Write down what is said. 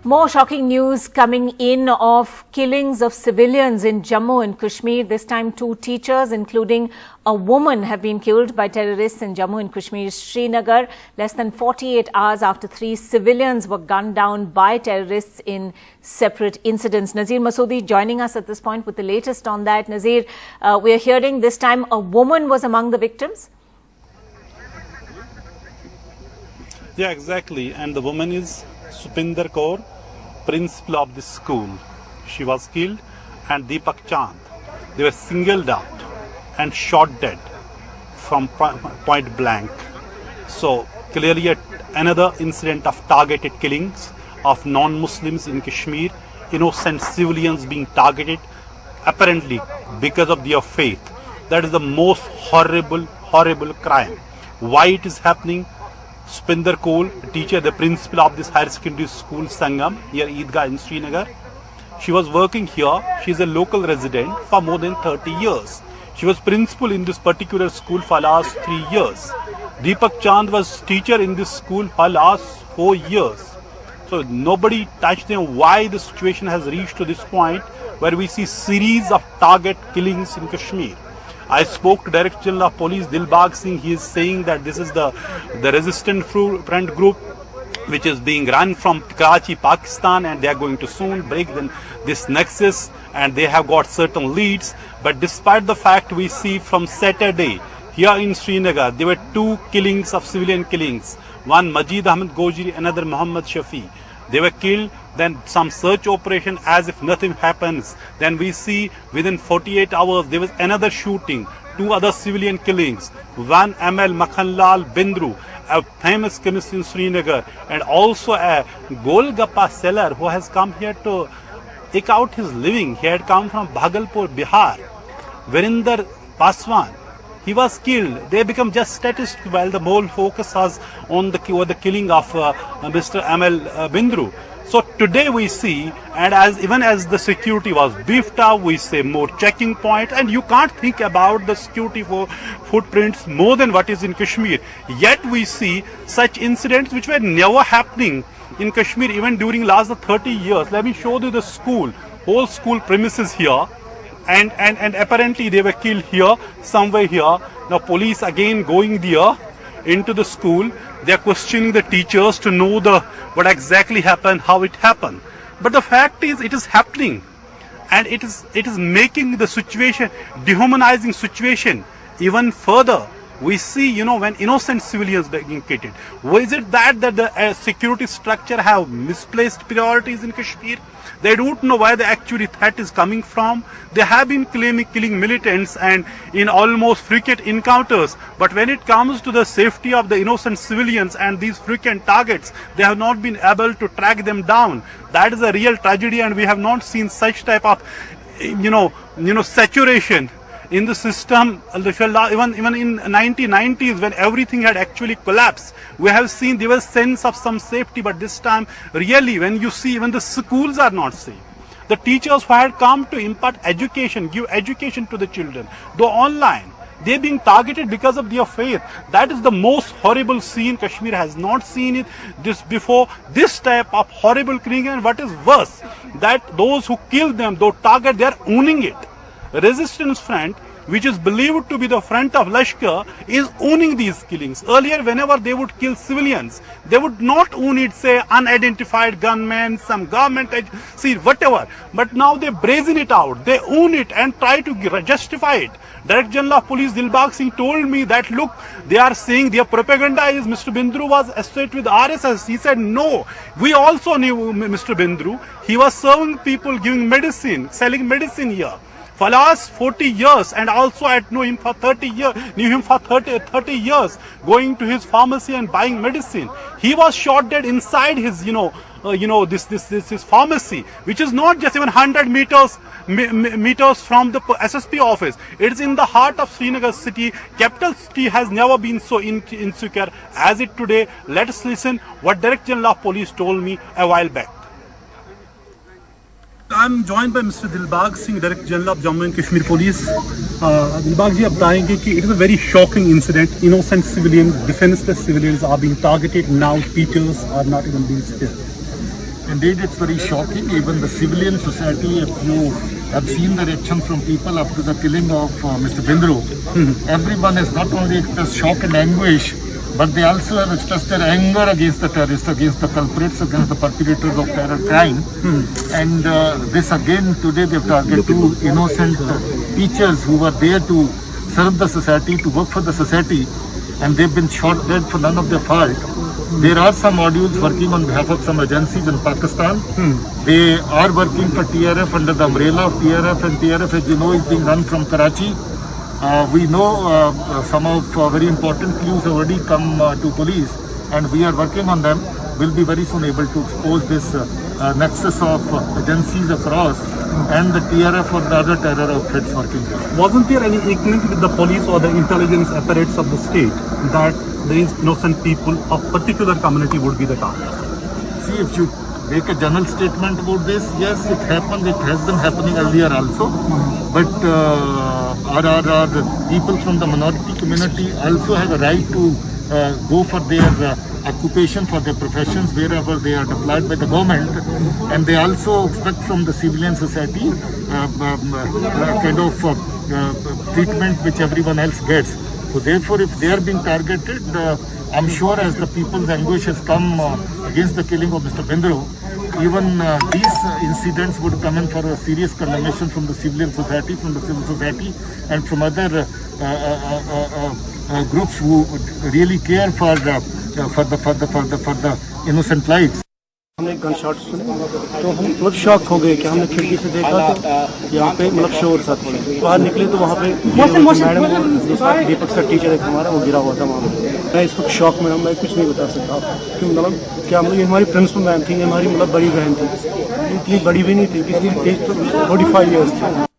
More shocking news coming in of killings of civilians in Jammu and Kashmir. This time 2 teachers, including a woman, have been killed by terrorists in Jammu and Kashmir's Srinagar. Less than 48 hours after 3 civilians were gunned down by terrorists in separate incidents. Nazir Masoodi joining us at this point with the latest on that. Nazir, we are hearing this time a woman was among the victims. Yeah, exactly. And the woman is Supinder Kaur, principal of this school. She was killed, and Deepak Chand. They were singled out and shot dead from point blank. So clearly another incident of targeted killings of non-Muslims in Kashmir, innocent civilians being targeted apparently because of their faith. That is the most horrible crime. Why it is happening? Supinder Kaur, teacher, the principal of this higher secondary school Sangam, here Eidgah in Srinagar. She was working here. She is a local resident for more than 30 years. She was principal in this particular school for last 3 years. Deepak Chand was teacher in this school for last 4 years. So nobody touched them. Why the situation has reached to this point where we see series of target killings in Kashmir? I spoke to Director General of Police Dilbag Singh. He is saying that this is the resistant front group which is being run from Karachi, Pakistan, and they are going to soon break this nexus, and they have got certain leads. But despite the fact, we see from Saturday here in Srinagar, there were 2 killings of civilian killings. One Majid Ahmed Gojri, another Muhammad Shafi. They were killed, then some search operation as if nothing happens. Then we see within 48 hours there was another shooting, 2 other civilian killings. One ML Makhanlal Bindru, a famous chemist in Srinagar, and also a Golgappa seller who has come here to take out his living. He had come from Bhagalpur, Bihar. Verinder Paswan, he was killed. They become just statistics while the whole focus was on the killing of Mr. ML Bindru. So today we see, and even as the security was beefed up, we say more checking point, and you can't think about the security for footprints more than what is in Kashmir. Yet we see such incidents which were never happening in Kashmir even during last 30 years. Let me show you the school, whole school premises here. And apparently they were killed here, somewhere here. Now police again going there into the school. They are questioning the teachers to know what exactly happened, how it happened. But the fact is, it is happening, and it is making the situation, dehumanizing situation even further. We see, when innocent civilians being killed. Is it that the security structure have misplaced priorities in Kashmir? They don't know where the actual threat is coming from. They have been killing militants and in almost frequent encounters. But when it comes to the safety of the innocent civilians and these frequent targets, they have not been able to track them down. That is a real tragedy, and we have not seen such type of, saturation in the system. Even in 1990s, when everything had actually collapsed, we have seen there was sense of some safety. But this time, really, when you see even the schools are not safe. The teachers who had come to impart education, give education to the children, though online, they being targeted because of their faith. That is the most horrible scene. Kashmir has not seen it before. This type of horrible killing, and what is worse, that those who kill them, those target, they are owning it. Resistance Front, which is believed to be the front of Lashkar, is owning these killings. Earlier, whenever they would kill civilians, they would not own it, say, unidentified gunmen, some government agency, whatever. But now they brazen it out. They own it and try to justify it. Director General of Police Dilbag Singh told me that, look, they are saying their propaganda is Mr. Bindru was associated with RSS. He said, no, we also knew Mr. Bindru. He was serving people, giving medicine, selling medicine here for last 40 years, and also I knew him for 30 years, going to his pharmacy and buying medicine. He was shot dead inside his, this pharmacy, which is not just even 100 meters from the SSP office. It is in the heart of Srinagar city. Capital city has never been so insecure as it today. Let us listen what Director General of Police told me a while back. I'm joined by Mr. Dilbag Singh, Director General of Jammu and Kashmir Police. Dilbag ji, आप बताएंगे कि it is a very shocking incident. Innocent civilians, defenseless civilians are being targeted now. Teachers are not even being spared. Indeed, it's very shocking. Even the civilian society, if you have seen the reaction from people after the killing of Mr. Bindru, everyone has not only expressed shock and anguish, but they also have expressed their anger against the terrorists, against the culprits, against the perpetrators of terror crime. And this again, today they've targeted two innocent teachers who were there to serve the society, to work for the society, and they've been shot dead for none of their fault. There are some modules working on behalf of some agencies in Pakistan. They are working for TRF under the umbrella of TRF, and TRF, as you know, is being run from Karachi. We know some of very important clues have already come to police, and we are working on them. We'll be very soon able to expose this nexus of agencies across and the TRF or the other terror outfits working there. Wasn't there any agreement with the police or the intelligence apparatus of the state that these innocent people of particular community would be the target? See, if you make a general statement about this, yes, it happened. It has been happening earlier also. But our people from the minority community also have a right to go for their occupation, for their professions, wherever they are deployed by the government. And they also expect from the civilian society kind of treatment which everyone else gets. So therefore, if they are being targeted, I'm sure as the people's anguish has come against the killing of Mr. Bindru, even these incidents would come in for a serious condemnation from the civilian society, from the civil society, and from other groups who really care for the innocent lives. हमने gun shot सुने तो हम मतलब shock हो गए कि हमने खिड़की से देखा तो यहाँ पे मतलब शोर था थोड़ा बाहर निकले तो वहाँ पे मैडम दीपक सर टीचर एक हमारा वो गिरा हुआ था वहाँ पे मैं इस वक्त शॉक में हूँ मैं कुछ नहीं बता सकता कि मतलब क्या मतलब ये हमारी प्रिंसिपल मैम थी ये हमारी मतलब बड़ी बहन थी इतनी बड़ी भी नहीं थी कितनी एज तो 45 ईयर्स थी